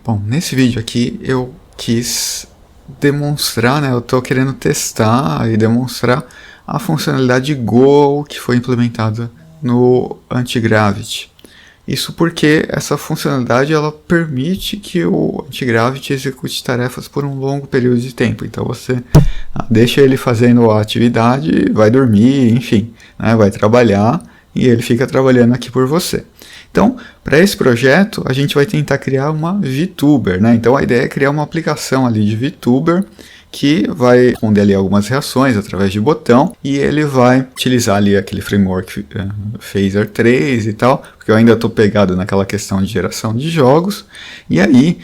Bom, nesse vídeo aqui eu quis demonstrar, né, eu estou querendo testar e demonstrar a funcionalidade Go que foi implementada no Antigravity. Isso porque essa funcionalidade ela permite que o Antigravity execute tarefas por um longo período de tempo. Então você deixa ele fazendo a atividade, vai dormir, enfim, né, vai trabalhar e ele fica trabalhando aqui por você. Então, para esse projeto, a gente vai tentar criar uma VTuber, né? Então, a ideia é criar uma aplicação ali de VTuber que vai responder ali algumas reações através de botão e ele vai utilizar ali aquele framework Phaser 3 e tal, porque eu ainda estou pegado naquela questão de geração de jogos, e aí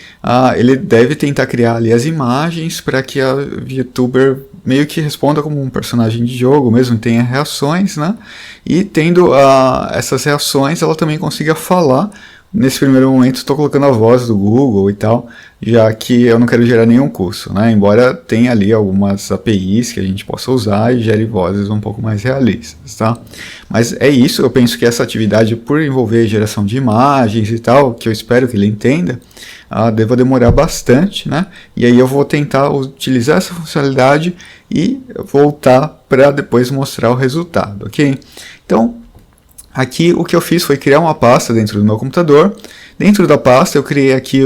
ele deve tentar criar ali as imagens para que a VTuber meio que responda como um personagem de jogo, mesmo tenha reações, né? E tendo essas reações, ela também consiga falar. Nesse primeiro momento estou colocando a voz do Google e tal, já que eu não quero gerar nenhum curso, né? Embora tenha ali algumas APIs que a gente possa usar e gere vozes um pouco mais realistas, tá? Mas é isso, eu penso que essa atividade, por envolver geração de imagens e tal, que eu espero que ele entenda, deva demorar bastante, né? E aí eu vou tentar utilizar essa funcionalidade e voltar para depois mostrar o resultado, ok? Então, aqui o que eu fiz foi criar uma pasta dentro do meu computador. Dentro da pasta eu criei aqui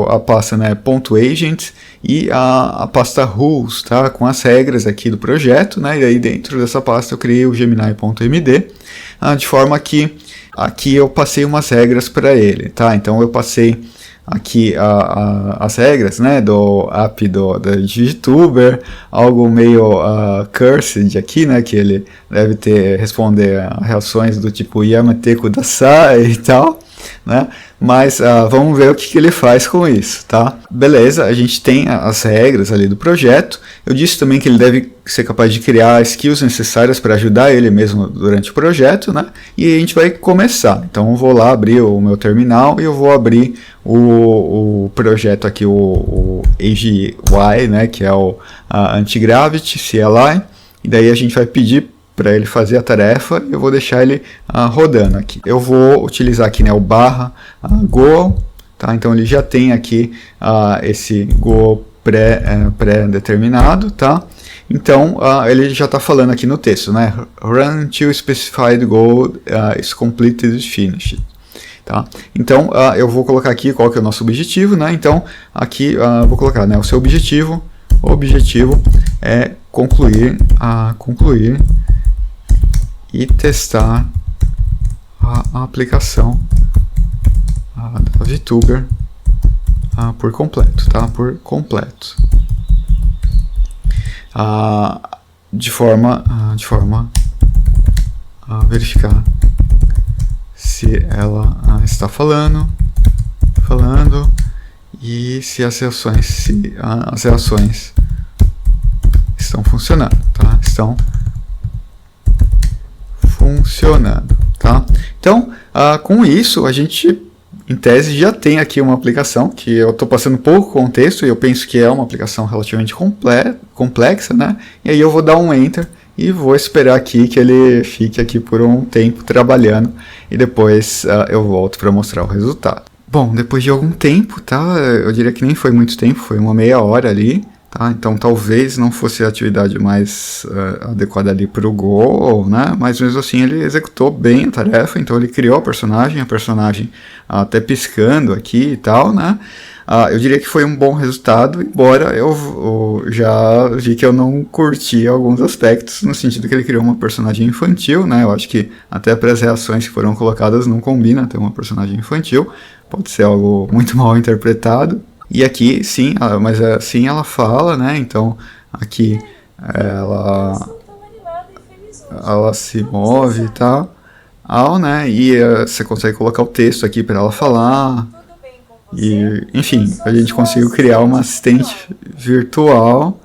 a pasta, né, .agent e a pasta rules, tá, com as regras aqui do projeto, né, e aí dentro dessa pasta eu criei o gemini.md, de forma que aqui eu passei umas regras para ele, tá, então eu passei aqui as regras, né, do app do VTuber, algo meio cursed aqui, né, que ele deve responder a reações do tipo Yamete Kudasai e tal, né, mas vamos ver o que ele faz com isso, tá? Beleza, a gente tem as regras ali do projeto. Eu disse também que ele deve ser capaz de criar skills necessárias para ajudar ele mesmo durante o projeto, né? E a gente vai começar. Então eu vou lá abrir o meu terminal e eu vou abrir o projeto aqui, o AGY, né? Que é o Antigravity CLI. E daí a gente vai pedir para ele fazer a tarefa, eu vou deixar ele rodando aqui. Eu vou utilizar aqui, né, o /Go, tá? Então ele já tem aqui esse Go pré-determinado, tá? Então ele já está falando aqui no texto, né? Run until specified goal is completed finished. Tá? Então eu vou colocar aqui qual que é o nosso objetivo, né? Então aqui vou colocar, né, o seu objetivo. O objetivo é concluir e testar a aplicação da VTuber por completo, tá? Por completo. De forma a verificar se ela está falando e se as reações estão funcionando, tá? Estão funcionando, tá? Então, com isso, a gente, em tese, já tem aqui uma aplicação que eu estou passando pouco contexto e eu penso que é uma aplicação relativamente complexa, né? E aí eu vou dar um Enter e vou esperar aqui que ele fique aqui por um tempo trabalhando e depois eu volto para mostrar o resultado. Bom, depois de algum tempo, tá? Eu diria que nem foi muito tempo, foi uma meia hora ali. Tá? Então talvez não fosse a atividade mais adequada ali para o Go, né? Mas mesmo assim ele executou bem a tarefa, então ele criou a personagem até piscando aqui e tal, né? Eu diria que foi um bom resultado, embora eu já vi que eu não curti alguns aspectos, no sentido que ele criou uma personagem infantil, né? Eu acho que até para as reações que foram colocadas não combina ter uma personagem infantil, pode ser algo muito mal interpretado. E aqui, sim, mas assim ela fala, né? Então, aqui ela se move e tal, né? E você consegue colocar o texto aqui para ela falar. E, enfim, a gente conseguiu criar uma assistente virtual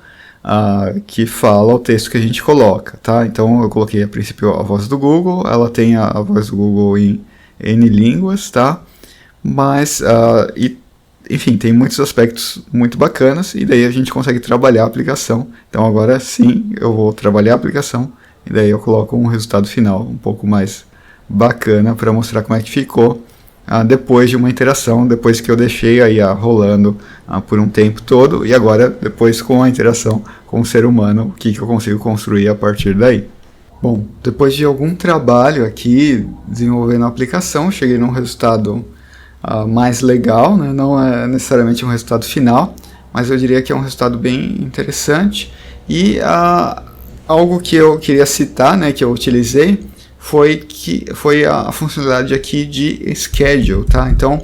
que fala o texto que a gente coloca, tá? Então, eu coloquei a princípio a voz do Google, ela tem a voz do Google em N línguas, tá? Mas, enfim, tem muitos aspectos muito bacanas e daí a gente consegue trabalhar a aplicação. Então agora sim, eu vou trabalhar a aplicação e daí eu coloco um resultado final um pouco mais bacana para mostrar como é que ficou depois de uma interação, depois que eu deixei a IA rolando por um tempo todo, e agora depois com a interação com o ser humano, o que eu consigo construir a partir daí. Bom, depois de algum trabalho aqui desenvolvendo a aplicação, cheguei num resultado mais legal, né? Não é necessariamente um resultado final, mas eu diria que é um resultado bem interessante. E algo que eu queria citar, né, que eu utilizei, foi a funcionalidade aqui de schedule, tá? Então,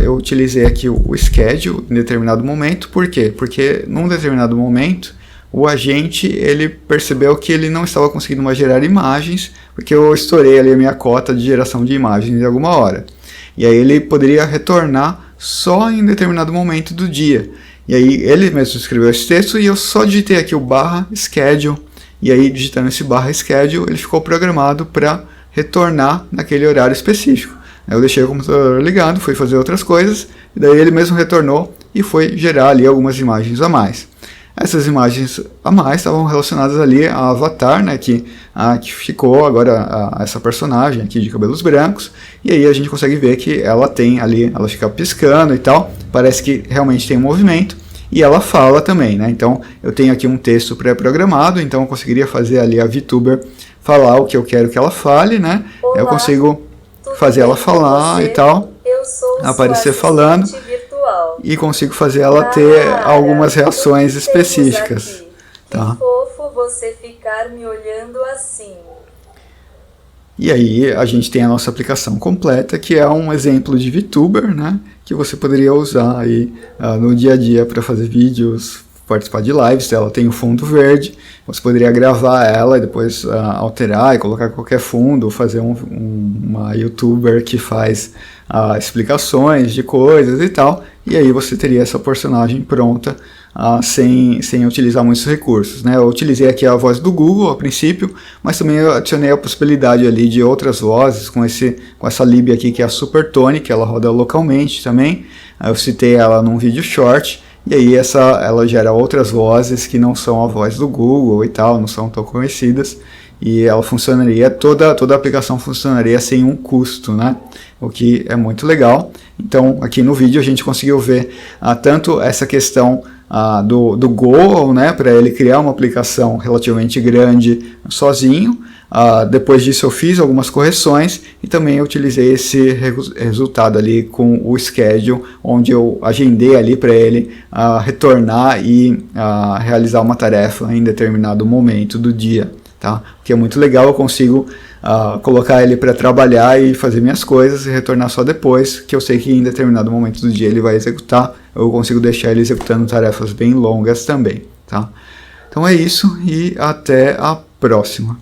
eu utilizei aqui o schedule em determinado momento. Por quê? Porque num determinado momento o agente ele percebeu que ele não estava conseguindo mais gerar imagens, porque eu estourei ali a minha cota de geração de imagens em alguma hora. E aí ele poderia retornar só em determinado momento do dia. E aí ele mesmo escreveu esse texto e eu só digitei aqui o /schedule. E aí digitando esse /schedule ele ficou programado para retornar naquele horário específico. Eu deixei o computador ligado, fui fazer outras coisas, e daí ele mesmo retornou e foi gerar ali algumas imagens a mais. Essas imagens a mais estavam relacionadas ali a Avatar, né, que ficou agora essa personagem aqui de cabelos brancos, e aí a gente consegue ver que ela tem ali, ela fica piscando e tal, parece que realmente tem um movimento, e ela fala também, né, então eu tenho aqui um texto pré-programado, então eu conseguiria fazer ali a VTuber falar o que eu quero que ela fale, né, Olá, eu consigo fazer ela falar e tal, aparecer falando, e consigo fazer ela ter algumas reações específicas. Tá? Que fofo você ficar me olhando assim. E aí a gente tem a nossa aplicação completa, que é um exemplo de VTuber, né? Que você poderia usar aí no dia a dia para fazer vídeos, participar de lives. Ela tem o fundo verde, você poderia gravar ela e depois alterar e colocar qualquer fundo, fazer uma YouTuber que faz explicações de coisas e tal, e aí você teria essa personagem pronta sem utilizar muitos recursos, né? Eu utilizei aqui a voz do Google a princípio, mas também eu adicionei a possibilidade ali de outras vozes com essa lib aqui que é a Supertone, que ela roda localmente também. Eu citei ela num vídeo short, e aí ela gera outras vozes que não são a voz do Google e tal, não são tão conhecidas, e ela funcionaria, toda a aplicação funcionaria sem um custo, né? O que é muito legal. Então aqui no vídeo a gente conseguiu ver tanto essa questão do Go, né, para ele criar uma aplicação relativamente grande sozinho. Depois disso eu fiz algumas correções e também eu utilizei esse resultado ali com o schedule, onde eu agendei ali para ele retornar e realizar uma tarefa em determinado momento do dia, tá? O que é muito legal, eu consigo colocar ele para trabalhar e fazer minhas coisas e retornar só depois, que eu sei que em determinado momento do dia ele vai executar. Eu consigo deixar ele executando tarefas bem longas também, tá? Então é isso e até a próxima.